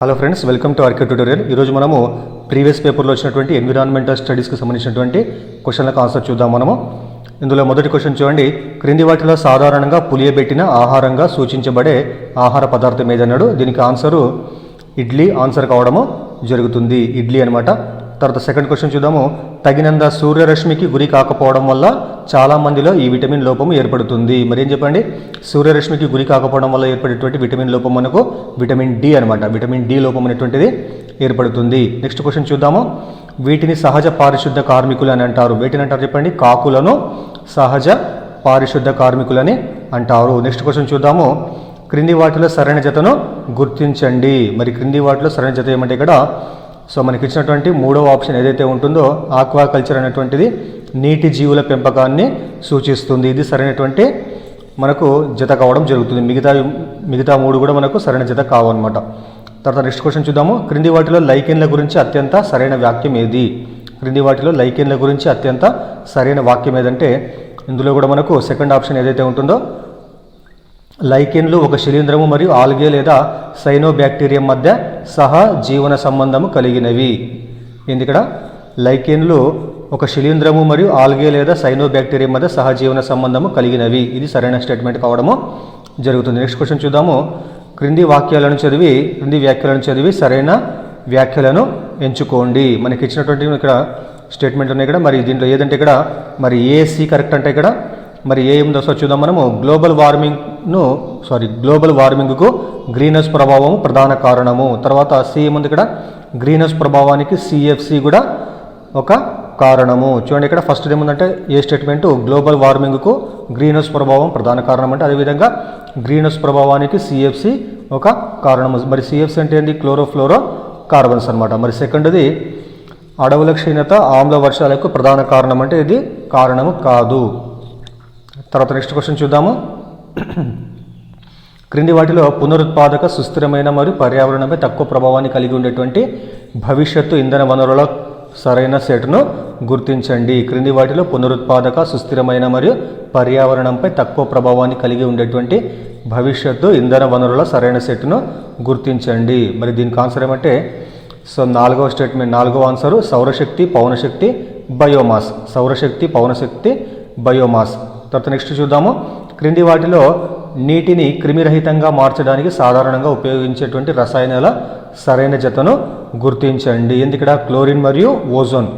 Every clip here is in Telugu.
Hello friends, welcome to RK tutorial. ఈరోజు మనము ప్రీవియస్ పేపర్లో వచ్చినటువంటి ఎన్విరాన్మెంటల్ స్టడీస్కి సంబంధించినటువంటి క్వశ్చన్లకు ఆన్సర్ చూద్దాం. మనము ఇందులో మొదటి క్వశ్చన్ చూడండి. క్రింది వాటిలో సాధారణంగా పులియబెట్టిన ఆహారంగా సూచించబడే ఆహార పదార్థం ఏదన్నాడు. దీనికి ఆన్సరు ఇడ్లీ ఆన్సర్ కావడము జరుగుతుంది. ఇడ్లీ అనమాట. తర్వాత సెకండ్ క్వశ్చన్ చూద్దాము. తగినంత సూర్యరశ్మికి గురి కాకపోవడం వల్ల చాలామందిలో ఈ విటమిన్ లోపం ఏర్పడుతుంది. మరి ఏం చెప్పండి? సూర్యరశ్మికి గురి కాకపోవడం వల్ల ఏర్పడేటువంటి విటమిన్ లోపం మనకు విటమిన్ డి అనమాట. విటమిన్ డి లోపం అనేటువంటిది ఏర్పడుతుంది. నెక్స్ట్ క్వశ్చన్ చూద్దాము. వీటిని సహజ పారిశుద్ధ కార్మికులు అని అంటారు. వీటిని అంటారు చెప్పండి? కాకులను సహజ పారిశుద్ధ కార్మికులని అంటారు. నెక్స్ట్ క్వశ్చన్ చూద్దాము. క్రింది వాటిలో సరైన జతను గుర్తించండి. మరి క్రింది వాటిలో సరైన జత ఏమంటే ఇక్కడ మనకి ఇచ్చినటువంటి మూడవ ఆప్షన్ ఏదైతే ఉంటుందో ఆక్వాకల్చర్ అనేటువంటిది నీటి జీవుల పెంపకాన్ని సూచిస్తుంది. ఇది సరైనటువంటి మనకు జత కావడం జరుగుతుంది. మిగతా మూడు కూడా మనకు సరైన జత కావన్నమాట. తర్వాత నెక్స్ట్ క్వశ్చన్ చూద్దాము. క్రింది వాటిలో లైకెన్ల గురించి అత్యంత సరైన వాక్యం ఏది? క్రింది వాటిలో లైకెన్ల గురించి అత్యంత సరైన వాక్యం ఏదంటే ఇందులో కూడా మనకు సెకండ్ ఆప్షన్ ఏదైతే ఉంటుందో లైకెన్లు ఒక శిలీంధ్రము మరియు ఆల్గే లేదా సైనోబ్యాక్టీరియం మధ్య సహజీవన సంబంధము కలిగినవి. ఏంది ఇక్కడ? లైకెన్లు ఒక శిలీంధ్రము మరియు ఆల్గే లేదా సైనోబ్యాక్టీరియం మధ్య సహజీవన సంబంధము కలిగినవి. ఇది సరైన స్టేట్మెంట్ కావడము జరుగుతుంది. నెక్స్ట్ క్వశ్చన్ చూద్దాము. క్రింది వ్యాఖ్యలను చదివి సరైన వ్యాఖ్యలను ఎంచుకోండి. మనకి ఇచ్చినటువంటి ఇక్కడ స్టేట్మెంట్ ఉన్నాయి ఇక్కడ. మరి దీంట్లో ఏదంటే ఇక్కడ మరి ఏసి కరెక్ట్ అంటే ఇక్కడ మరి ఏముందో చూద్దాం మనము. గ్లోబల్ వార్మింగ్కు గ్రీన్ హౌస్ ప్రభావము ప్రధాన కారణము. తర్వాత సి ఏముంది ఇక్కడ? గ్రీన్ హౌస్ ప్రభావానికి సిఎఫ్సి కూడా ఒక కారణము. చూడండి ఇక్కడ ఫస్ట్ ఏముందంటే ఏ స్టేట్మెంట్? గ్లోబల్ వార్మింగ్కు గ్రీన్ హౌస్ ప్రభావం ప్రధాన కారణం అంటే అదేవిధంగా గ్రీన్ హౌస్ ప్రభావానికి సిఎఫ్సి ఒక కారణము. మరి సిఎఫ్సి అంటే ఏంటి? క్లోరోఫ్లోరో కార్బన్స్ అనమాట. మరి సెకండ్ది అడవుల క్షీణత ఆమ్ల వర్షాలకు ప్రధాన కారణం అంటే ఇది కారణము కాదు. తర్వాత నెక్స్ట్ క్వశ్చన్ చూద్దాము. క్రింది వాటిలో పునరుత్పాదక సుస్థిరమైన మరియు పర్యావరణంపై తక్కువ ప్రభావాన్ని కలిగి ఉండేటువంటి భవిష్యత్తు ఇంధన వనరుల సరైన సెట్ను గుర్తించండి. క్రింది వాటిలో పునరుత్పాదక సుస్థిరమైన మరియు పర్యావరణంపై తక్కువ ప్రభావాన్ని కలిగి ఉండేటువంటి భవిష్యత్తు ఇంధన వనరుల సరైన సెట్ను గుర్తించండి. మరి దీనికి ఆన్సర్ ఏమంటే నాలుగవ స్టేట్మెంట్, నాలుగవ ఆన్సరు సౌరశక్తి, పవనశక్తి, బయోమాస్. సౌరశక్తి, పవనశక్తి, బయోమాస్. తర్వాత నెక్స్ట్ చూద్దాము. క్రింది వాటిలో నీటిని క్రిమిరహితంగా మార్చడానికి సాధారణంగా ఉపయోగించేటువంటి రసాయనాల సరైన జతను గుర్తించండి. ఎందుకు? క్లోరిన్ మరియు ఓజోన్.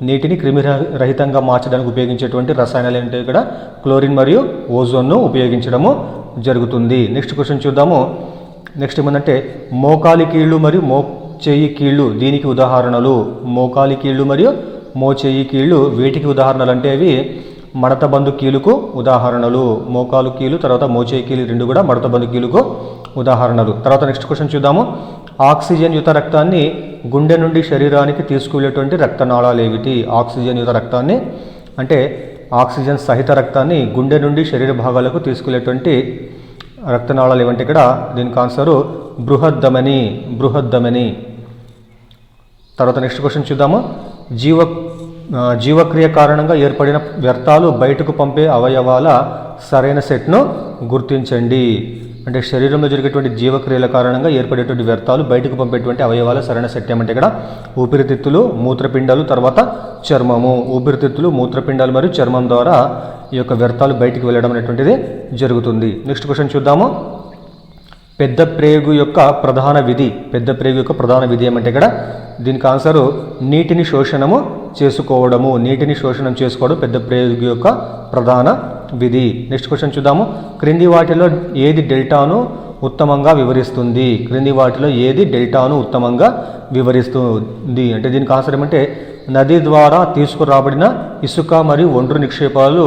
నీటిని క్రిమిరహితంగా మార్చడానికి ఉపయోగించేటువంటి రసాయనాలు ఏంటంటే ఇక్కడ క్లోరిన్ మరియు ఓజోన్ను ఉపయోగించడము జరుగుతుంది. నెక్స్ట్ క్వశ్చన్ చూద్దాము. నెక్స్ట్ ఏమందంటే మోకాలి కీళ్ళు మరియు మోచేయి కీళ్ళు దీనికి ఉదాహరణలు. మోకాలి కీళ్ళు మరియు మోచేయి కీళ్ళు వీటికి ఉదాహరణలు అంటే అవి మడతబందు కీలుకు ఉదాహరణలు. మోకాలు కీలు తర్వాత మోచేయి కీలు రెండు కూడా మడతబందు కీలుకు ఉదాహరణలు. తర్వాత నెక్స్ట్ క్వశ్చన్ చూద్దాము. ఆక్సిజన్ యుత రక్తాన్ని గుండె నుండి శరీరానికి తీసుకువెళ్ళేటువంటి రక్తనాళాలు ఏమిటి? ఆక్సిజన్ యుత రక్తాన్ని అంటే ఆక్సిజన్ సహిత రక్తాన్ని గుండె నుండి శరీర భాగాలకు తీసుకెళ్లేటువంటి రక్తనాళాలు ఏమంటే ఇక్కడ దీనికి ఆన్సరు బృహద్దమని. తర్వాత నెక్స్ట్ క్వశ్చన్ చూద్దాము. జీవక్రియ కారణంగా ఏర్పడిన వ్యర్థాలు బయటకు పంపే అవయవాల సరైన సెట్ను గుర్తించండి. అంటే శరీరంలో జరిగేటువంటి జీవక్రియల కారణంగా ఏర్పడేటువంటి వ్యర్థాలు బయటకు పంపేటువంటి అవయవాల సరైన సెట్ ఏమంటే ఇక్కడ ఊపిరితిత్తులు, మూత్రపిండాలు, తర్వాత చర్మము. ఊపిరితిత్తులు, మూత్రపిండాలు మరియు చర్మం ద్వారా ఈ యొక్క వ్యర్థాలు బయటికి వెళ్ళడం అనేటువంటిది జరుగుతుంది. నెక్స్ట్ క్వశ్చన్ చూద్దాము. పెద్ద ప్రేగు యొక్క ప్రధాన విధి ఏమంటే ఇక్కడ దీనికి ఆన్సరు నీటిని శోషణం చేసుకోవడం పెద్ద ప్రేగు యొక్క ప్రధాన విధి. నెక్స్ట్ క్వశ్చన్ చూద్దాము. క్రింది వాటిలో ఏది డెల్టాను ఉత్తమంగా వివరిస్తుంది అంటే దీనికి ఆన్సర్ ఏమంటే నది ద్వారా తీసుకురాబడిన ఇసుక మరియు ఒండ్రు నిక్షేపాలు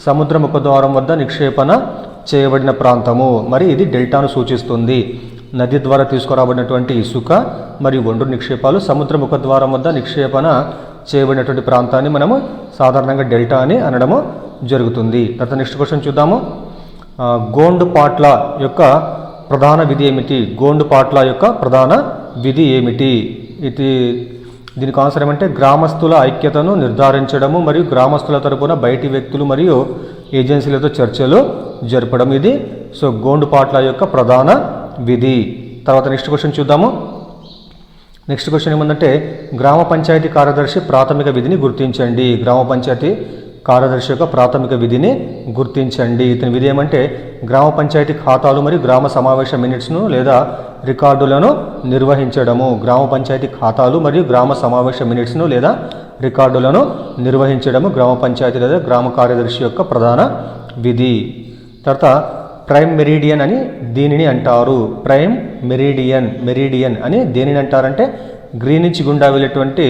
సముద్ర ముఖద్వారం వద్ద నిక్షేపణ చేయబడిన ప్రాంతము. మరి ఇది డెల్టాను సూచిస్తుంది. నది ద్వారా తీసుకురాబడినటువంటి ఇసుక మరియు ఒండ్రు నిక్షేపాలు సముద్ర ముఖద్వారం వద్ద నిక్షేపణ చేయబడినటువంటి ప్రాంతాన్ని మనము సాధారణంగా డెల్టా అని అనడము జరుగుతుంది. తర్వాత నెక్స్ట్ క్వశ్చన్ చూద్దాము. గోండుపాట్ల యొక్క ప్రధాన విధి ఏమిటి? ఇది దీనికి ఆన్సర్ ఏమంటే గ్రామస్తుల ఐక్యతను నిర్ధారించడము మరియు గ్రామస్తుల తరపున బయటి వ్యక్తులు మరియు ఏజెన్సీలతో చర్చలు జరపడం. ఇది గోండుపాట్ల యొక్క ప్రధాన విధి. తర్వాత నెక్స్ట్ క్వశ్చన్ చూద్దాము. నెక్స్ట్ క్వశ్చన్ ఏమందంటే గ్రామ పంచాయతీ కార్యదర్శి ప్రాథమిక విధిని గుర్తించండి. గ్రామ పంచాయతీ కార్యదర్శి యొక్క ప్రాథమిక విధిని గుర్తించండి. ఇతని విధి ఏమంటే గ్రామ పంచాయతీ ఖాతాలు మరియు గ్రామ సమావేశ మినిట్స్ను లేదా రికార్డులను నిర్వహించడము. గ్రామ పంచాయతీ ఖాతాలు మరియు గ్రామ సమావేశ మినిట్స్ను లేదా రికార్డులను నిర్వహించడము గ్రామ పంచాయతీ లేదా గ్రామ కార్యదర్శి యొక్క ప్రధాన విధి. తర్వాత ప్రైమ్ మెరీడియన్ అని దీనిని అంటారు. ప్రైమ్ మెరీడియన్ అని దేనిని అంటారంటే గ్రీనిచ్ గుండా వెళ్ళేటువంటి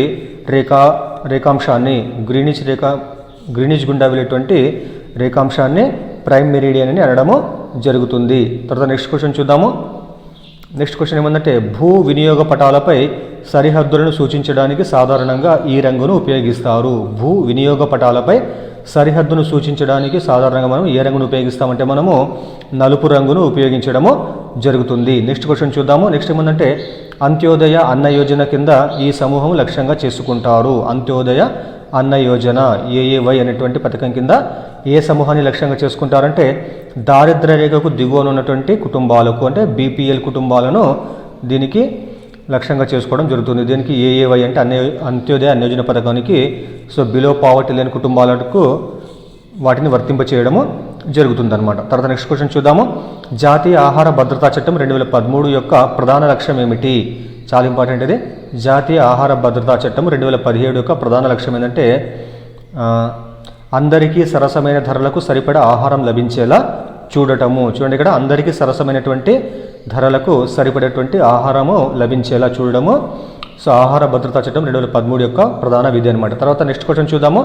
రేఖాంశాన్ని గ్రీనిచ్ గుండా వెళ్ళేటువంటి రేఖాంశాన్ని ప్రైమ్ మెరీడియన్ అని అనడము జరుగుతుంది. తర్వాత నెక్స్ట్ క్వశ్చన్ చూద్దాము. నెక్స్ట్ క్వశ్చన్ ఏమందంటే భూ వినియోగ పటాలపై సరిహద్దులను సూచించడానికి సాధారణంగా ఈ రంగును ఉపయోగిస్తారు. భూ వినియోగ పటాలపై సరిహద్దును సూచించడానికి సాధారణంగా మనం ఏ రంగును ఉపయోగిస్తామంటే మనము నలుపు రంగును ఉపయోగించడము జరుగుతుంది. నెక్స్ట్ క్వశ్చన్ చూద్దాము. నెక్స్ట్ ఏమందంటే అంత్యోదయ అన్న యోజన కింద ఈ సమూహం లక్ష్యంగా చేసుకుంటారు. అంత్యోదయ అన్న యోజన ఏఏవై అనేటువంటి పథకం కింద ఏ సమూహాన్ని లక్ష్యంగా చేసుకుంటారంటే దారిద్ర్య రేఖకు దిగువన ఉన్నటువంటి కుటుంబాలకు అంటే బీపీఎల్ కుటుంబాలను దీనికి లక్ష్యంగా చేసుకోవడం జరుగుతుంది. దీనికి ఏఏవై అంటే అంత్యోదయ అన్న యోజన పథకానికి బిలో పావర్టీ లేని కుటుంబాలకు వాటిని వర్తింపచేయడము జరుగుతుందన్నమాట. తర్వాత నెక్స్ట్ క్వశ్చన్ చూద్దాము. జాతీయ ఆహార భద్రతా చట్టం 2013 యొక్క ప్రధాన లక్ష్యం ఏమిటి? చాలా ఇంపార్టెంట్ ఇది. జాతీయ ఆహార భద్రతా చట్టం 2017 యొక్క ప్రధాన లక్ష్యం ఏంటంటే అందరికీ సరసమైన ధరలకు సరిపడా ఆహారం లభించేలా చూడటము. చూడండి ఇక్కడ అందరికీ సరసమైనటువంటి ధరలకు సరిపడేటువంటి ఆహారము లభించేలా చూడడము. ఆహార భద్రతా చట్టం 2013 యొక్క ప్రధాన విధి అనమాట. తర్వాత నెక్స్ట్ క్వశ్చన్ చూద్దాము.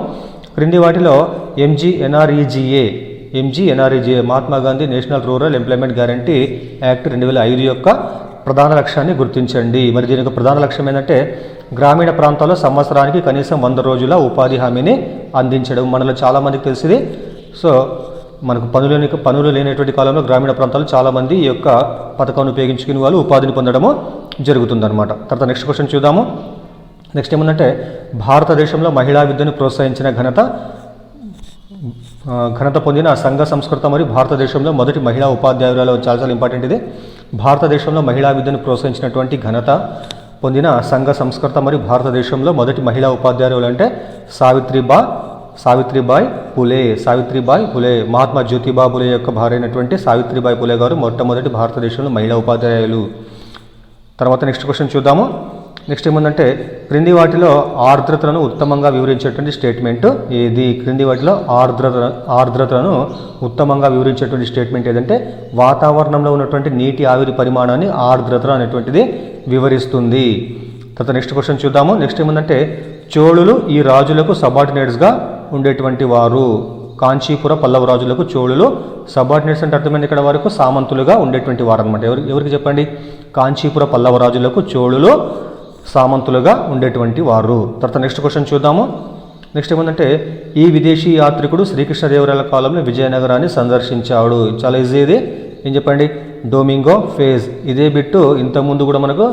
క్రింది వాటిలో MGNREGA Mahatma Gandhi national rural employment guarantee act 2005 యొక్క ప్రధాన లక్ష్యాన్ని గుర్తించండి. మరి దీని యొక్క ప్రధాన లక్ష్యం ఏంటంటే గ్రామీణ ప్రాంతాల్లో సంవత్సరానికి కనీసం 100 రోజుల ఉపాధి హామీని అందించడం. మనలో చాలామందికి తెలిసింది. మనకు పనులు లేనటువంటి కాలంలో గ్రామీణ ప్రాంతాల్లో చాలామంది ఈ యొక్క పథకాన్ని ఉపయోగించుకుని వాళ్ళు ఉపాధిని పొందడము జరుగుతుందన్నమాట. తర్వాత నెక్స్ట్ క్వశ్చన్ చూద్దాము. నెక్స్ట్ ఏమందంటే భారతదేశంలో మహిళా విద్యను ప్రోత్సహించిన ఘనత పొందిన సంఘ సంస్కృత మరియు భారతదేశంలో మొదటి మహిళా ఉపాధ్యాయురాలు. చాలా ఇంపార్టెంట్ ఇది. భారతదేశంలో మహిళా విద్యను ప్రోత్సహించినటువంటి ఘనత పొందిన సంఘ సంస్కృత మరియు భారతదేశంలో మొదటి మహిళా ఉపాధ్యాయురాలు అంటే సావిత్రిబాయి పులే. మహాత్మా జ్యోతిబా పులే యొక్క భార్య అయినటువంటి సావిత్రిబాయి పులే గారు మొట్టమొదటి భారతదేశంలో మహిళా ఉపాధ్యాయులు. తర్వాత నెక్స్ట్ క్వశ్చన్ చూద్దాము. నెక్స్ట్ ఏముందంటే క్రింది వాటిలో ఆర్ద్రతలను ఉత్తమంగా వివరించేటువంటి స్టేట్మెంట్ ఏది? క్రింది వాటిలో ఆర్ద్రతలను ఉత్తమంగా వివరించేటువంటి స్టేట్మెంట్ ఏదంటే వాతావరణంలో ఉన్నటువంటి నీటి ఆవిరి పరిమాణాన్ని ఆర్ద్రత అనేటువంటిది వివరిస్తుంది. తర్వాత నెక్స్ట్ క్వశ్చన్ చూద్దాము. నెక్స్ట్ ఏముందంటే చోళులు ఈ రాజులకు సబార్డినేట్స్గా ఉండేటువంటి వారు. కాంచీపుర పల్లవ రాజులకు చోళులు సబార్డినేట్స్ అంటే అర్థమైంది ఇక్కడ వరకు సామంతులుగా ఉండేటువంటి వారు అనమాట. ఎవరికి చెప్పండి? కాంచీపుర పల్లవ రాజులకు చోళులు సామంతులుగా ఉండేటువంటి వారు. తర్వాత నెక్స్ట్ క్వశ్చన్ చూద్దాము. నెక్స్ట్ ఏమందంటే ఈ విదేశీ యాత్రికుడు శ్రీకృష్ణదేవరాయల కాలంలో విజయనగరాన్ని సందర్శించాడు. చాలా ఈజీ ఇది. ఏం చెప్పండి? Domingo phase. ఇదే బిట్టు ఇంతకుముందు కూడా మనకు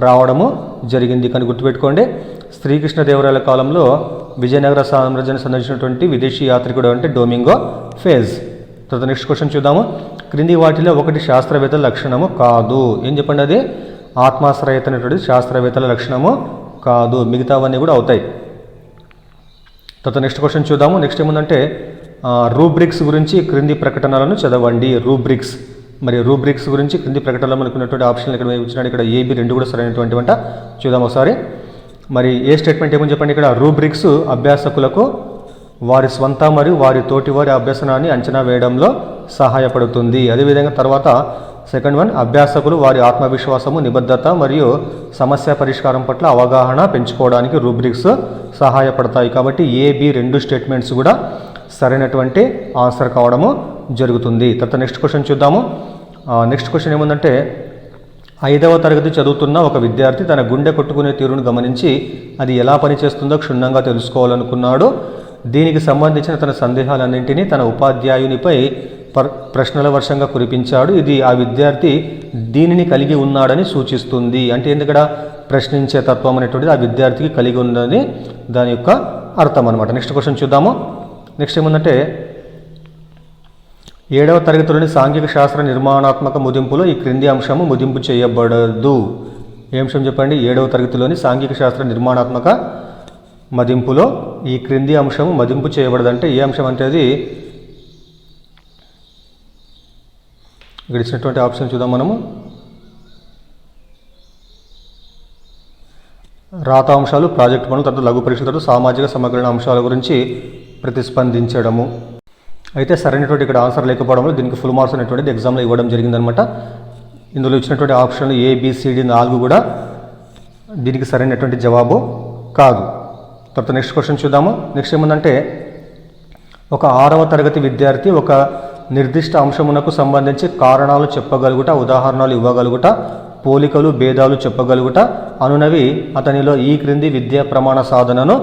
రావడము జరిగింది కానీ గుర్తుపెట్టుకోండి. శ్రీకృష్ణదేవరాయల కాలంలో విజయనగర సామ్రాజ్యాన్ని సందర్శించినటువంటి విదేశీ యాత్రికుడు అంటే డొమింగో ఫేజ్. తర్వాత నెక్స్ట్ క్వశ్చన్ చూద్దాము. క్రింది వాటిలో ఒకటి శాస్త్రవేత్తల లక్షణము కాదు. ఏం చెప్పండి? అది ఆత్మాశ్రయత అనేటువంటి శాస్త్రవేత్తల లక్షణము కాదు. మిగతావన్నీ కూడా అవుతాయి. తర్వాత నెక్స్ట్ క్వశ్చన్ చూద్దాము. నెక్స్ట్ ఏముందంటే రూబ్రిక్స్ గురించి క్రింది ప్రకటనలను చదవండి. రూబ్రిక్స్ గురించి క్రింది ప్రకటనలో మనకున్నటువంటి ఆప్షన్లు ఇక్కడ ఇచ్చినాడు. ఇక్కడ ఏబి రెండు కూడా సరైనటువంటి వంట. చూద్దాం ఒకసారి. మరి ఏ స్టేట్మెంట్ ఏమని చెప్పండి? ఇక్కడ రూబ్రిక్స్ అభ్యాసకులకు వారి స్వంత మరియు వారి తోటి వారి అభ్యసనాన్ని అంచనా వేయడంలో సహాయపడుతుంది. అదేవిధంగా తర్వాత సెకండ్ వన్, అభ్యాసకులు వారి ఆత్మవిశ్వాసము, నిబద్ధత మరియు సమస్య పరిష్కారం పట్ల అవగాహన పెంచుకోవడానికి రూబ్రిక్స్ సహాయపడతాయి. కాబట్టి ఏబి రెండు స్టేట్మెంట్స్ కూడా సరైనటువంటి ఆన్సర్ కావడము జరుగుతుంది. తర్వాత నెక్స్ట్ క్వశ్చన్ చూద్దాము. నెక్స్ట్ క్వశ్చన్ ఏముందంటే 5వ తరగతి చదువుతున్న ఒక విద్యార్థి తన గుండె కొట్టుకునే తీరును గమనించి అది ఎలా పనిచేస్తుందో క్షుణ్ణంగా తెలుసుకోవాలనుకున్నాడు. దీనికి సంబంధించిన తన సందేహాలన్నింటినీ తన ఉపాధ్యాయునిపై ప్రశ్నల వర్షంగా కురిపించాడు. ఇది ఆ విద్యార్థి దీనిని కలిగి ఉన్నాడని సూచిస్తుంది. అంటే ఎందుకడ ప్రశ్నించే తత్వం అనేటువంటిది ఆ విద్యార్థికి కలిగి ఉన్నది దాని యొక్క అర్థం అనమాట. నెక్స్ట్ క్వశ్చన్ చూద్దాము. నెక్స్ట్ ఏముందంటే 7వ తరగతిలోని సాంఘిక శాస్త్ర నిర్మాణాత్మక ముదింపులో ఈ క్రింది అంశము ముదింపు చేయబడదు. ఏ అంశం చెప్పండి? 7వ తరగతిలోని సాంఘిక శాస్త్ర నిర్మాణాత్మక మదింపులో ఈ క్రింది అంశం మదింపు చేయబడదంటే ఏ అంశం అంటే అది ఇక్కడ ఇచ్చినటువంటి ఆప్షన్ చూద్దాం మనము. రాత అంశాలు, ప్రాజెక్ట్ పనులు, తర్వాత లఘు పరీక్షల తర్వాత సామాజిక సమగ్రణ అంశాల గురించి ప్రతిస్పందించడము. అయితే సరైనటువంటి ఇక్కడ ఆన్సర్ లేకపోవడంలో దీనికి ఫుల్ మార్క్స్ అనేటువంటిది ఎగ్జామ్లో ఇవ్వడం జరిగిందనమాట. ఇందులో ఇచ్చినటువంటి ఆప్షన్లు ABCD 4 కూడా దీనికి సరైనటువంటి జవాబు కాదు. తర్వాత నెక్స్ట్ క్వశ్చన్ చూద్దాము. నెక్స్ట్ ఏముందంటే, ఒక 6వ తరగతి విద్యార్థి ఒక నిర్దిష్ట అంశమునకు సంబంధించి కారణాలు చెప్పగలుగుట, ఉదాహరణలు ఇవ్వగలుగుట, పోలికలు భేదాలు చెప్పగలుగుట అనునవి అతనిలో ఈ క్రింది విద్యా ప్రమాణ సాధనను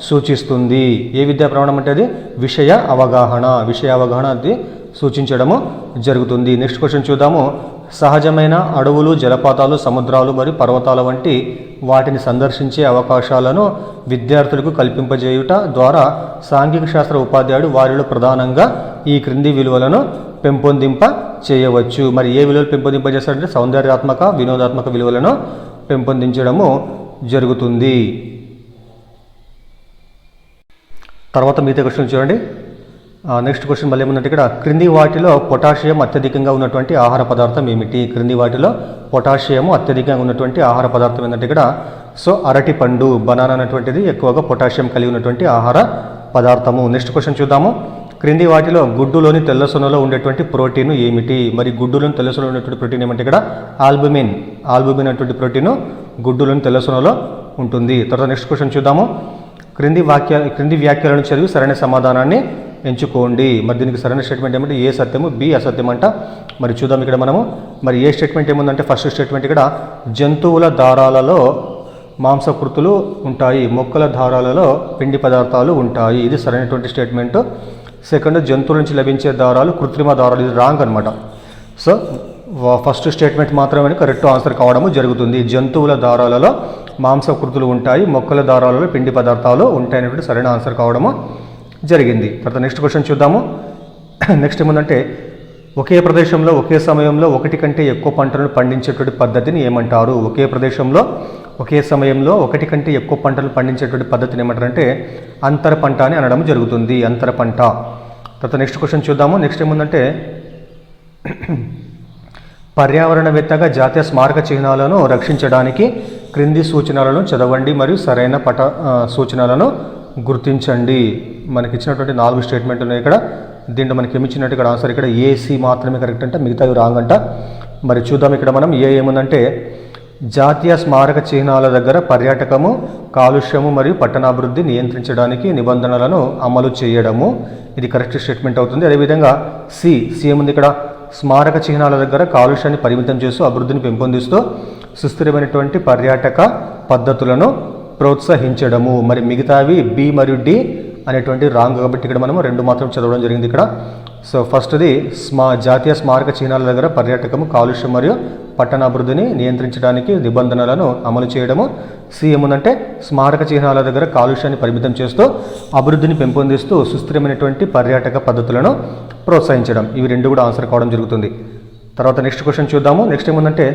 సూచిస్తుంది. ఏ విద్యా ప్రమాణం అంటే అది విషయ అవగాహన అది సూచించడము జరుగుతుంది. నెక్స్ట్ క్వశ్చన్ చూద్దాము. సహజమైన అడవులు, జలపాతాలు, సముద్రాలు మరియు పర్వతాల వంటి వాటిని సందర్శించే అవకాశాలను విద్యార్థులకు కల్పింపజేయుట ద్వారా సాంఘిక శాస్త్ర ఉపాధ్యాయుడు వారిలో ప్రధానంగా ఈ క్రింది విలువలను పెంపొందింప చేయవచ్చు. మరి ఏ విలువలు పెంపొందింపజేస్తారంటే సౌందర్యాత్మక, వినోదాత్మక విలువలను పెంపొందించడము జరుగుతుంది. తర్వాత మిగతా క్వశ్చన్ చూడండి. నెక్స్ట్ క్వశ్చన్ మళ్ళీ ఏముందంటే, ఇక్కడ క్రింది వాటిలో పొటాషియం అత్యధికంగా ఉన్నటువంటి ఆహార పదార్థం ఏమిటి? క్రింది వాటిలో పొటాషియము అత్యధికంగా ఉన్నటువంటి ఆహార పదార్థం ఏంటంటే ఇక్కడ అరటి పండు, బనానా అనేటువంటిది ఎక్కువగా పొటాషియం కలిగి ఉన్నటువంటి ఆహార పదార్థము. నెక్స్ట్ క్వశ్చన్ చూద్దాము. క్రింది వాటిలో గుడ్డులోని తెల్లసొనలో ఉండేటువంటి ప్రోటీన్ ఏమిటి? మరి గుడ్డులోని తెల్లసొనలో ఉండేటువంటి ప్రోటీన్ ఏమంటే ఇక్కడ ఆల్బుమిన్ అనేటువంటి ప్రోటీన్ గుడ్డులోని తెల్లసొనలో ఉంటుంది. తర్వాత నెక్స్ట్ క్వశ్చన్ చూద్దాము. క్రింది వ్యాఖ్యలను చదివి సరైన సమాధానాన్ని ఎంచుకోండి. మరి దీనికి సరైన స్టేట్మెంట్ ఏమంటే ఏ సత్యము, బి అసత్యం అంట. మరి చూద్దాం ఇక్కడ మనము. మరి ఏ స్టేట్మెంట్ ఏముందంటే ఫస్ట్ స్టేట్మెంట్ ఇక్కడ జంతువుల దారాలలో మాంసకృతులు ఉంటాయి, మొక్కల దారాలలో పిండి పదార్థాలు ఉంటాయి. ఇది సరైనటువంటి స్టేట్మెంట్. సెకండ్, జంతువుల నుంచి లభించే దారాలు కృత్రిమ దారాలు. ఇది రాంగ్ అనమాట. ఫస్ట్ స్టేట్మెంట్ మాత్రమే కరెక్ట్ ఆన్సర్ కావడము జరుగుతుంది. జంతువుల దారాలలో మాంసకృతులు ఉంటాయి, మొక్కల దారాలలో పిండి పదార్థాలు ఉంటాయి అనేటువంటి సరైన ఆన్సర్ కావడము జరిగింది. తర్వాత నెక్స్ట్ క్వశ్చన్ చూద్దాము. నెక్స్ట్ ఏముందంటే, ఒకే ప్రదేశంలో ఒకే సమయంలో ఒకటి కంటే ఎక్కువ పంటలను పండించేటువంటి పద్ధతిని ఏమంటారు? ఒకే ప్రదేశంలో ఒకే సమయంలో ఒకటి కంటే ఎక్కువ పంటలు పండించేటువంటి పద్ధతిని ఏమంటారంటే అంతర పంట అని అనడం జరుగుతుంది. అంతర పంట. తర్వాత నెక్స్ట్ క్వశ్చన్ చూద్దాము. నెక్స్ట్ ఏముందంటే, పర్యావరణవేత్తగా జాతీయ స్మారక చిహ్నాలను రక్షించడానికి క్రింది సూచనలను చదవండి మరియు సరైన సూచనలను గుర్తించండి. మనకి ఇచ్చినటువంటి 4 స్టేట్మెంట్ ఉన్నాయి ఇక్కడ. దీంట్లో మనకి ఏమిచ్చినట్టు ఇక్కడ ఆన్సర్ ఇక్కడ AC మాత్రమే కరెక్ట్ అంట, మిగతావి రాంగ్ అంట. మరి చూద్దాం ఇక్కడ మనం. ఏముందంటే, జాతీయ స్మారక చిహ్నాల దగ్గర పర్యాటకము, కాలుష్యము మరియు పట్టణాభివృద్ధి నియంత్రించడానికి నిబంధనలను అమలు చేయడము. ఇది కరెక్ట్ స్టేట్మెంట్ అవుతుంది. అదేవిధంగా సి ఏముంది ఇక్కడ, స్మారక చిహ్నాల దగ్గర కాలుష్యాన్ని పరిమితం చేస్తూ అభివృద్ధిని పెంపొందిస్తూ సుస్థిరమైనటువంటి పర్యాటక పద్ధతులను ప్రోత్సహించడము. మరి మిగతావి B మరియు D అనేటువంటి రాంగ్ కాబట్టి ఇక్కడ మనము 2 మాత్రం చదవడం జరిగింది ఇక్కడ. ఫస్ట్ది జాతీయ స్మారక చిహ్నాల దగ్గర పర్యాటకము, కాలుష్యం మరియు పట్టణాభివృద్ధిని నియంత్రించడానికి నిబంధనలను అమలు చేయడము. సి ఏముందంటే, స్మారక చిహ్నాల దగ్గర కాలుష్యాన్ని పరిమితం చేస్తూ అభివృద్ధిని పెంపొందిస్తూ సుస్థిరమైనటువంటి పర్యాటక పద్ధతులను ప్రోత్సహించడం. ఇవి 2 కూడా ఆన్సర్ కావడం జరుగుతుంది. తర్వాత నెక్స్ట్ క్వశ్చన్ చూద్దాము. నెక్స్ట్ ఏముందంటే,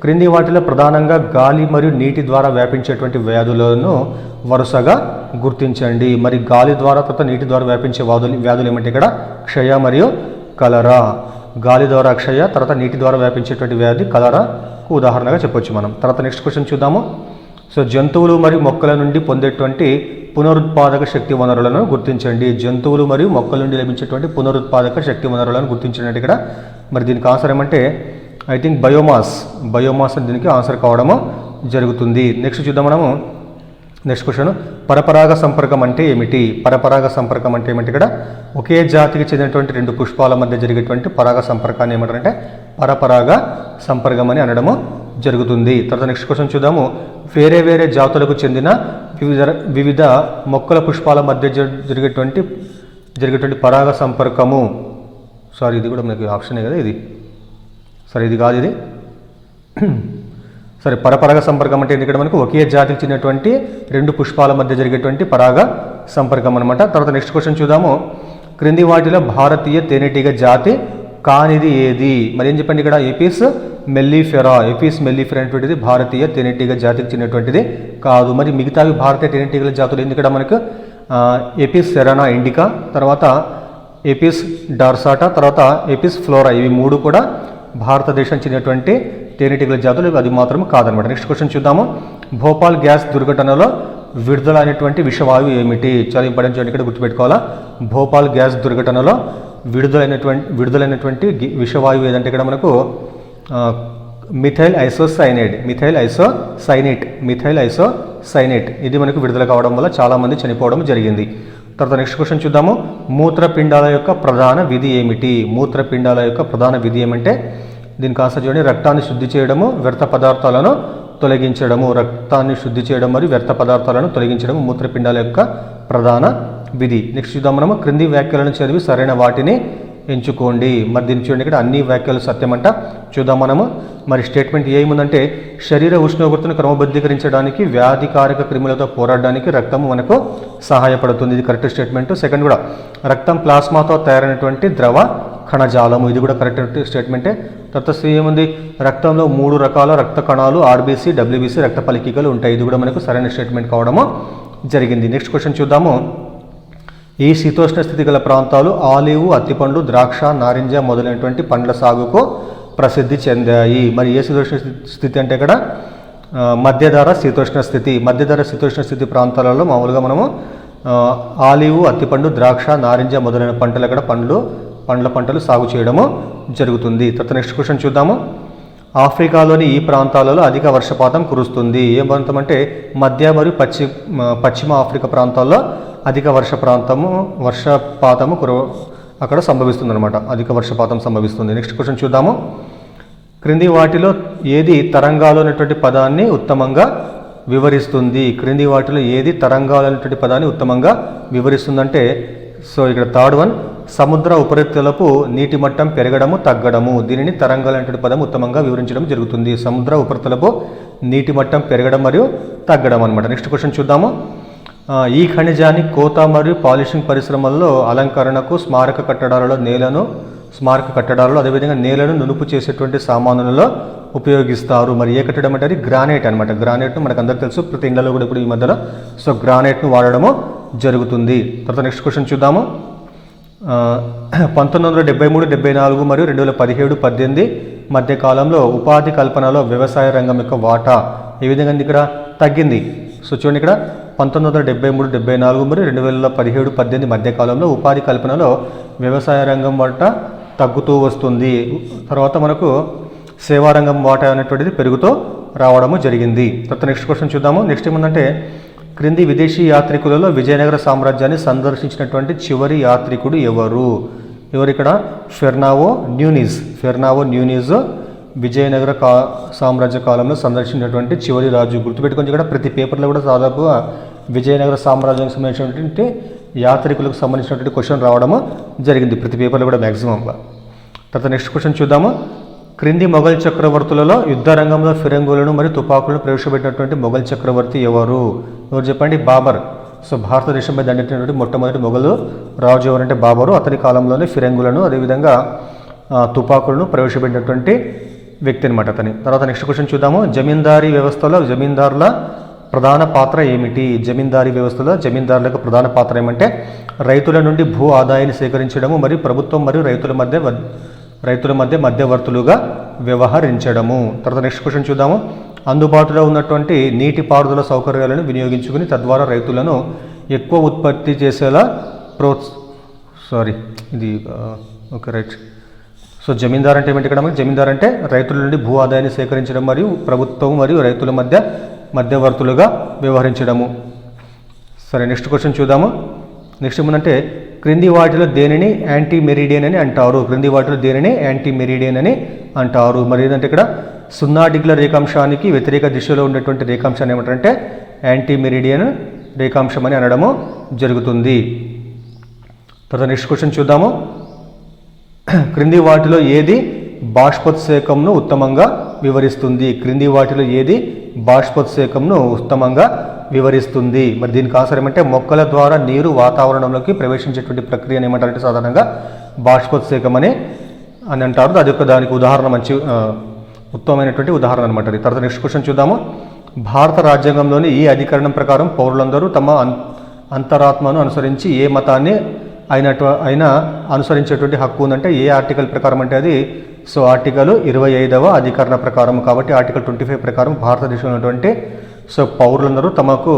క్రింది వాటిలో ప్రధానంగా గాలి మరియు నీటి ద్వారా వ్యాపించేటువంటి వ్యాధులను వరుసగా గుర్తించండి. మరి గాలి ద్వారా తర్వాత నీటి ద్వారా వ్యాపించే వ్యాధులు ఏమంటే ఇక్కడ క్షయ మరియు కలరా. గాలి ద్వారా క్షయ, తర్వాత నీటి ద్వారా వ్యాపించేటువంటి వ్యాధి కలరాకు ఉదాహరణగా చెప్పొచ్చు మనం. తర్వాత నెక్స్ట్ క్వశ్చన్ చూద్దాము. జంతువులు మరియు మొక్కల నుండి పొందేటువంటి పునరుత్పాదక శక్తి వనరులను గుర్తించండి. జంతువులు మరియు మొక్కల నుండి లభించేటువంటి పునరుత్పాదక శక్తి వనరులను గుర్తించండి ఇక్కడ. మరి దీనికి ఆన్సర్ ఏమంటే ఐ థింక్ బయోమాస్ అని దీనికి ఆన్సర్ కావడము జరుగుతుంది. నెక్స్ట్ చూద్దాం మనము. నెక్స్ట్ క్వశ్చన్, పరపరాగ సంపర్కం అంటే ఏమిటి? పరపరాగ సంపర్కం అంటే ఏమిటి? ఇక్కడ ఒకే జాతికి చెందినటువంటి 2 పుష్పాల మధ్య జరిగేటువంటి పరాగ సంపర్కాన్ని ఏమంటారంటే పరపరాగ సంపర్కం అని అనడము జరుగుతుంది. తర్వాత నెక్స్ట్ క్వశ్చన్ చూద్దాము. వేరే వేరే జాతులకు చెందిన వివిధ మొక్కల పుష్పాల మధ్య జరిగేటువంటి పరాగ సంపర్కము. ఇది కూడా మనకి ఆప్షనే కదా ఇది. ఇది కాదు ఇది. పరపరాగ సంపర్కం అంటే ఇక్కడ మనకు ఒకే జాతికి చెందినటువంటి 2 పుష్పాల మధ్య జరిగేటువంటి పరాగ సంపర్కం అనమాట. తర్వాత నెక్స్ట్ క్వశ్చన్ చూద్దాము. క్రింది వాటిలో భారతీయ తేనెటీగ జాతి కానిది ఏది? మరి ఏం చెప్పండి ఇక్కడ, ఏపీస్ మెల్లిఫెరా, ఎపిస్ మెల్లిఫెరా అనేటువంటిది భారతీయ తేనెటీగ జాతికి చెందినటువంటిది కాదు. మరి మిగతావి భారతీయ తేనెటీగల జాతులు ఎందుకంటే మనకు ఎపిస్ సెరానా ఇండికా, తర్వాత ఎపిస్ డార్సాటా, తర్వాత ఎపిస్ ఫ్లోరా, ఇవి మూడు కూడా భారతదేశం చెందినటువంటి తేనెటీగల జాతులు, అది మాత్రం కాదనమాట. నెక్స్ట్ క్వశ్చన్ చూద్దాము. భోపాల్ గ్యాస్ దుర్ఘటనలో విడుదల అయినటువంటి విషవాయువు ఏమిటి? చాలా ఇంపార్టెంట్ చూడండి, ఇక్కడ గుర్తుపెట్టుకోవాలా. భోపాల్ గ్యాస్ దుర్ఘటనలో విడుదలైనటువంటి విషవాయువు ఏదంటే ఇక్కడ మనకు మిథైల్ ఐసోసైనేట్ ఇది మనకు విడుదల కావడం వల్ల చాలామంది చనిపోవడం జరిగింది. తర్వాత నెక్స్ట్ క్వశ్చన్ చూద్దాము. మూత్రపిండాల యొక్క ప్రధాన విధి ఏమిటి? మూత్రపిండాల యొక్క ప్రధాన విధి ఏమంటే దీనికి ఆన్సర్ చూడండి. రక్తాన్ని శుద్ధి చేయడము, వ్యర్థ పదార్థాలను తొలగించడము. రక్తాన్ని శుద్ధి చేయడం మరియు వ్యర్థ పదార్థాలను తొలగించడం మూత్రపిండాల యొక్క ప్రధాన విధి. నెక్స్ట్ చూద్దాం మనము. క్రింది వ్యాఖ్యలను చదివి సరైన వాటిని ఎంచుకోండి. మరి దీన్ని చూడండి, ఇక్కడ అన్ని వ్యాఖ్యలు సత్యమంట. చూద్దాం మనము. మరి స్టేట్మెంట్ ఏముందంటే శరీర ఉష్ణోగ్రతను క్రమబద్ధీకరించడానికి, వ్యాధికారక క్రిములతో పోరాడడానికి రక్తము మనకు సహాయపడుతుంది. ఇది కరెక్ట్ స్టేట్మెంట్. సెకండ్ కూడా రక్తం ప్లాస్మాతో తయారైనటువంటి ద్రవ కణజాలము, ఇది కూడా కరెక్ట్ స్టేట్మెంటే. తర్వాత సి ఏముంది? రక్తంలో 3 రకాల రక్త కణాలు ఆర్బీసీ, డబ్ల్యూబీసీ రక్త పలికికలు ఉంటాయి. ఇది కూడా మనకు సరైన స్టేట్మెంట్ కావడము జరిగింది. నెక్స్ట్ క్వశ్చన్ చూద్దాము. ఈ శీతోష్ణ స్థితి గల ప్రాంతాలు ఆలివ్, అత్తిపండు, ద్రాక్ష, నారింజ మొదలైనటువంటి పండ్ల సాగుకు ప్రసిద్ధి చెందాయి. మరి ఏ శీతోష్ణ స్థితి అంటే ఇక్కడ మధ్యధరా శీతోష్ణ స్థితి ప్రాంతాలలో మామూలుగా మనము ఆలివ్, అత్తిపండు, ద్రాక్ష, నారింజ మొదలైన పంటలు అక్కడ పండ్ల పంటలు సాగు చేయడము జరుగుతుంది. తర్వాత నెక్స్ట్ క్వశ్చన్ చూద్దాము. ఆఫ్రికాలోని ఈ ప్రాంతాలలో అధిక వర్షపాతం కురుస్తుంది. ఏ ప్రాంతం అంటే మధ్య మరియు పశ్చిమ ఆఫ్రికా ప్రాంతాల్లో అధిక వర్షపాతము అక్కడ సంభవిస్తుంది అనమాట. అధిక వర్షపాతం సంభవిస్తుంది. నెక్స్ట్ క్వశ్చన్ చూద్దాము. క్రింది వాటిలో ఏది తరంగాలు అనేటువంటి పదాన్ని ఉత్తమంగా వివరిస్తుంది? క్రింది వాటిలో ఏది తరంగాలు అనేటువంటి పదాన్ని ఉత్తమంగా వివరిస్తుందంటే సో ఇక్కడ థర్డ్ వన్, సముద్ర ఉపరితలపు నీటి మట్టం పెరగడము, తగ్గడము. దీనిని తరంగాలు అనేటువంటి పదం ఉత్తమంగా వివరించడం జరుగుతుంది. సముద్ర ఉపరితలపు నీటి మట్టం పెరగడం మరియు తగ్గడం అనమాట. నెక్స్ట్ క్వశ్చన్ చూద్దాము. ఈ ఖనిజాన్ని కోత మరియు పాలిషింగ్ పరిశ్రమల్లో అలంకరణకు, స్మారక కట్టడాలలో అదేవిధంగా నేలను నునుపు చేసేటువంటి సామానులలో ఉపయోగిస్తారు. మరి ఏ కట్టడం అంటే అది గ్రానైట్ అనమాట. గ్రానైట్ను మనకు అందరికీ తెలుసు, ప్రతి ఇండ్లలో కూడా ఇప్పుడు ఈ మధ్యలో సో గ్రానైట్ను వాడడము జరుగుతుంది. తర్వాత నెక్స్ట్ క్వశ్చన్ చూద్దాము. 1973, 74 మరియు 2017-18 మధ్య కాలంలో ఉపాధి కల్పనలో వ్యవసాయ రంగం యొక్క వాటా ఏ విధంగా ఇక్కడ తగ్గింది? సో చూడండి, ఇక్కడ 1973, 74 మరియు 2017-18 మధ్య కాలంలో ఉపాధి కల్పనలో వ్యవసాయ రంగం వాటా తగ్గుతూ వస్తుంది. తర్వాత మనకు సేవారంగం వాటా అనేటువంటిది పెరుగుతూ రావడము జరిగింది. తర్వాత నెక్స్ట్ క్వశ్చన్ చూద్దాము. నెక్స్ట్ ఏముందంటే క్రింది విదేశీ యాత్రికులలో విజయనగర సామ్రాజ్యాన్ని సందర్శించినటువంటి చివరి యాత్రికుడు ఎవరు? ఇక్కడ ఫెర్నావో న్యూనిస్ విజయనగర సామ్రాజ్య కాలంలో సందర్శించినటువంటి చివరి రాజు. గుర్తుపెట్టుకొని ఇక్కడ ప్రతి పేపర్లో కూడా దాదాపుగా విజయనగర సామ్రాజ్యానికి సంబంధించినటువంటి యాత్రికులకు సంబంధించినటువంటి క్వశ్చన్ రావడము జరిగింది ప్రతి పేపర్లో కూడా మ్యాక్సిమంగా. తర్వాత నెక్స్ట్ క్వశ్చన్ చూద్దాము. క్రింది మొఘల్ చక్రవర్తులలో యుద్ధ రంగంలో ఫిరంగులను మరియు తుపాకులను ప్రవేశపెట్టినటువంటి మొఘల్ చక్రవర్తి ఎవరు చెప్పండి? బాబర్. సో భారతదేశంపై దండెత్తినటువంటి మొట్టమొదటి మొఘలు రాజు ఎవరంటే బాబరు. అతని కాలంలోనే ఫిరంగులను అదేవిధంగా తుపాకులను ప్రవేశపెట్టినటువంటి వ్యక్తి అనమాట అతని. తర్వాత నెక్స్ట్ క్వశ్చన్ చూద్దాము. జమీందారీ వ్యవస్థలో జమీందారుల ప్రధాన పాత్ర ఏమిటి? జమీందారీ వ్యవస్థలో జమీందారులకు ప్రధాన పాత్ర ఏమంటే రైతుల నుండి భూ ఆదాయాన్ని సేకరించడము మరియు ప్రభుత్వం మరియు రైతుల మధ్య మధ్యవర్తులుగా వ్యవహరించడము. తర్వాత నెక్స్ట్ క్వశ్చన్ చూద్దాము. అందుబాటులో ఉన్నటువంటి నీటిపారుదల సౌకర్యాలను వినియోగించుకుని తద్వారా రైతులను ఎక్కువ ఉత్పత్తి చేసేలా సో జమీందార్ అంటే ఏమిటి? ఇక్కడ జమీందార్ అంటే రైతుల నుండి భూ ఆదాయాన్ని సేకరించడం మరియు ప్రభుత్వం మరియు రైతుల మధ్య మధ్యవర్తులుగా వ్యవహరించడము. సరే, నెక్స్ట్ క్వశ్చన్ చూద్దాము. నెక్స్ట్ ఏమంటే క్రింది వాటిలో దేనిని యాంటీ మెరిడియన్ అని అంటారు? మరి ఏంటంటే ఇక్కడ 0 డిగ్రీల రేఖాంశానికి వ్యతిరేక దిశలో ఉండేటువంటి రేఖాంశాన్ని ఏమంటారంటే యాంటీ మెరిడియన్ రేఖాంశం అని అనడము జరుగుతుంది. తర్వాత నెక్స్ట్ క్వశ్చన్ చూద్దాము. క్రింది వాటిలో ఏది బాష్పోత్సేకంను ఉత్తమంగా వివరిస్తుంది? మరి దీనికి ఆన్సర్ ఏమంటే మొక్కల ద్వారా నీరు వాతావరణంలోకి ప్రవేశించేటువంటి ప్రక్రియను ఏమంటారంటే సాధారణంగా బాష్పోత్సేకం అని అంటారు. అది ఒక దానికి ఉత్తమమైనటువంటి ఉదాహరణ అనమాట అది. తర్వాత నెక్స్ట్ క్వశ్చన్ చూద్దాము. భారత రాజ్యాంగంలోని ఈ అధికరణం ప్రకారం పౌరులందరూ తమ అంతరాత్మను అనుసరించి ఏ మతాన్ని అయినా అనుసరించేటువంటి హక్కు ఉందంటే ఏ ఆర్టికల్ ప్రకారం అంటే అది సో ఆర్టికల్ 25వ అధికరణ ప్రకారం. కాబట్టి ఆర్టికల్ 25 ప్రకారం భారతదేశంలో ఉన్నటువంటి సో పౌరులందరూ తమకు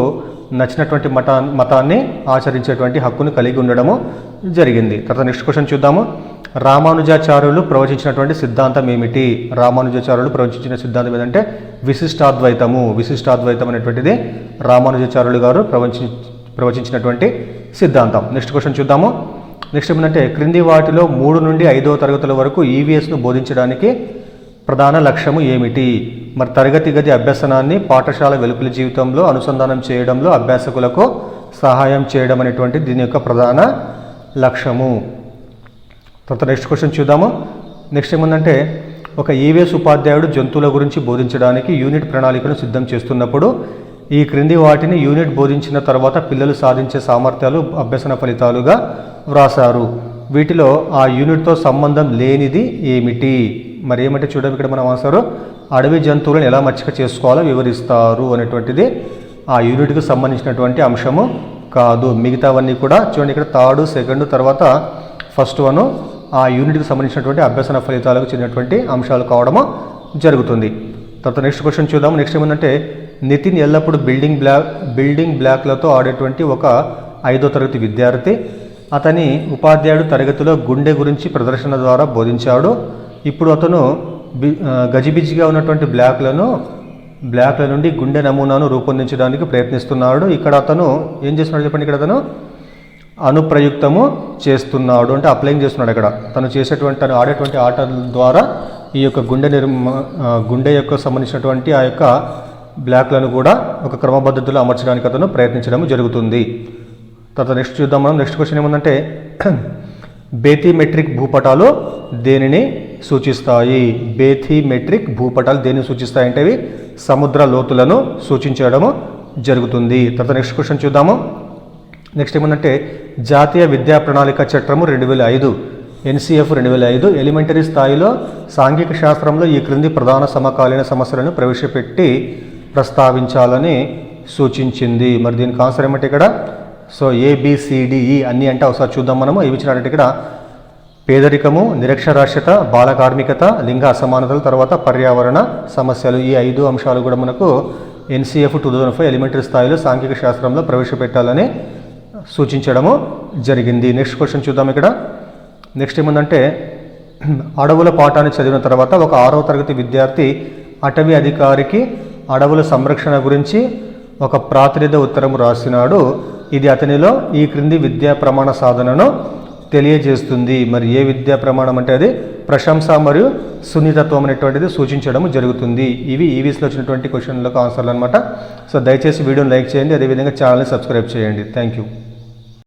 నచ్చినటువంటి మతాన్ని ఆచరించేటువంటి హక్కును కలిగి ఉండడము జరిగింది. తర్వాత నెక్స్ట్ క్వశ్చన్ చూద్దాము. రామానుజాచార్యులు ప్రవచించినటువంటి సిద్ధాంతం ఏమిటి? రామానుజాచార్యులు ప్రవచించిన సిద్ధాంతం ఏంటంటే విశిష్టాద్వైతం అనేటువంటిది రామానుజాచార్యులు గారు ప్రవచించినటువంటి సిద్ధాంతం. నెక్స్ట్ క్వశ్చన్ చూద్దాము. నెక్స్ట్ ఏమిటంటే క్రింది వాటిలో 3 నుండి 5వ తరగతుల వరకు ఈవీఎస్ను బోధించడానికి ప్రధాన లక్ష్యము ఏమిటి? మరి తరగతి గది అభ్యసనాన్ని పాఠశాల వెలుపలి జీవితంలో అనుసంధానం చేయడంలో అభ్యాసకులకు సహాయం చేయడం అనేటువంటి దీని యొక్క ప్రధాన లక్ష్యము. తర్వాత నెక్స్ట్ క్వశ్చన్ చూద్దాము. నెక్స్ట్ ఏముందంటే ఒక ఈవీఎస్ ఉపాధ్యాయుడు జంతువుల గురించి బోధించడానికి యూనిట్ ప్రణాళికను సిద్ధం చేస్తున్నప్పుడు ఈ క్రింది వాటిని యూనిట్ బోధించిన తర్వాత పిల్లలు సాధించే సామర్థ్యాలు అభ్యసన ఫలితాలుగా వ్రాసారు. వీటిలో ఆ యూనిట్తో సంబంధం లేనిది ఏమిటి? మరి ఏమంటే చూడండి, ఇక్కడ మనం ఆన్సర్ అడవి జంతువులను ఎలా మచ్చిక చేసుకోవాలో వివరిస్తారు అనేటువంటిది ఆ యూనిట్కి సంబంధించినటువంటి అంశము కాదు. మిగతావన్నీ కూడా చూడండి, ఇక్కడ 3rd, 2nd తర్వాత ఫస్ట్ వన్ ఆ యూనిట్కి సంబంధించినటువంటి అభ్యసన ఫలితాలకు చెందినటువంటి అంశాలు కావడము జరుగుతుంది. తర్వాత నెక్స్ట్ క్వశ్చన్ చూద్దాం. నెక్స్ట్ ఏమంటే నితిన్ ఎల్లప్పుడూ బిల్డింగ్ బ్లాక్లతో ఆడేటువంటి ఒక 5వ తరగతి విద్యార్థి. అతని ఉపాధ్యాయుడు తరగతిలో గుండె గురించి ప్రదర్శన ద్వారా బోధించాడు. ఇప్పుడు అతను గజిబిజిగా ఉన్నటువంటి బ్లాక్ల నుండి గుండె నమూనాను రూపొందించడానికి ప్రయత్నిస్తున్నాడు. ఇక్కడ అతను ఏం చేస్తున్నాడు చెప్పండి? ఇక్కడ అతను అనుప్రయుక్తము చేస్తున్నాడు, అంటే అప్లైయింగ్ చేస్తున్నాడు. ఇక్కడ తను ఆడేటువంటి ఆటల ద్వారా ఈ యొక్క గుండె యొక్క సంబంధించినటువంటి ఆ యొక్క బ్లాక్లను కూడా ఒక క్రమపద్ధతిలో అమర్చడానికి అతను ప్రయత్నించడం జరుగుతుంది. తర్వాత నెక్స్ట్ చూద్దాం మనం. నెక్స్ట్ క్వశ్చన్ ఏముందంటే బేథీమెట్రిక్ భూపటాలు దేనిని సూచిస్తాయి? బేథీమెట్రిక్ భూపటాలు దేనిని సూచిస్తాయి అంటే అవి సముద్ర లోతులను సూచించడము జరుగుతుంది. తర్వాత నెక్స్ట్ క్వశ్చన్ చూద్దాము. నెక్స్ట్ ఏముందంటే జాతీయ విద్యా ప్రణాళిక చట్టము 2005 NCF 2005 ఎలిమెంటరీ స్థాయిలో సాంఘిక శాస్త్రంలో ఈ క్రింది ప్రధాన సమకాలీన సమస్యలను ప్రవేశపెట్టి ప్రస్తావించాలని సూచించింది. మరి దీనికి ఆన్సర్ ఏమంటే ఇక్కడ సో ABCDE అన్నీ అంటే ఒకసారి చూద్దాం మనము. ఏవి ఇచ్చినట్టు ఇక్కడ పేదరికము, నిరక్షరాస్యత, బాల కార్మికత, లింగ అసమానతలు, తర్వాత పర్యావరణ సమస్యలు, ఈ 5 అంశాలు కూడా మనకు NCF 2005 ఎలిమెంటరీ స్థాయిలో సాంఘిక శాస్త్రంలో ప్రవేశపెట్టాలని సూచించడము జరిగింది. నెక్స్ట్ క్వశ్చన్ చూద్దాం. ఇక్కడ నెక్స్ట్ ఏముందంటే అడవుల పాఠాన్ని చదివిన తర్వాత ఒక 6వ తరగతి విద్యార్థి అటవీ అధికారికి అడవుల సంరక్షణ గురించి ఒక ప్రాతినిధ్య ఉత్తరం రాసినాడు. ఇది అతనిలో ఈ క్రింది విద్యా ప్రమాణ సాధనను తెలియజేస్తుంది. మరి ఏ విద్యా ప్రమాణం అంటే అది ప్రశంస మరియు సున్నితత్వం అనేటువంటిది సూచించడం జరుగుతుంది. ఇవి ఈవీస్లో వచ్చినటువంటి క్వశ్చన్లకు ఆన్సర్లు అనమాట. సో దయచేసి వీడియోని లైక్ చేయండి, అదేవిధంగా ఛానల్ని సబ్స్క్రైబ్ చేయండి. Thank you.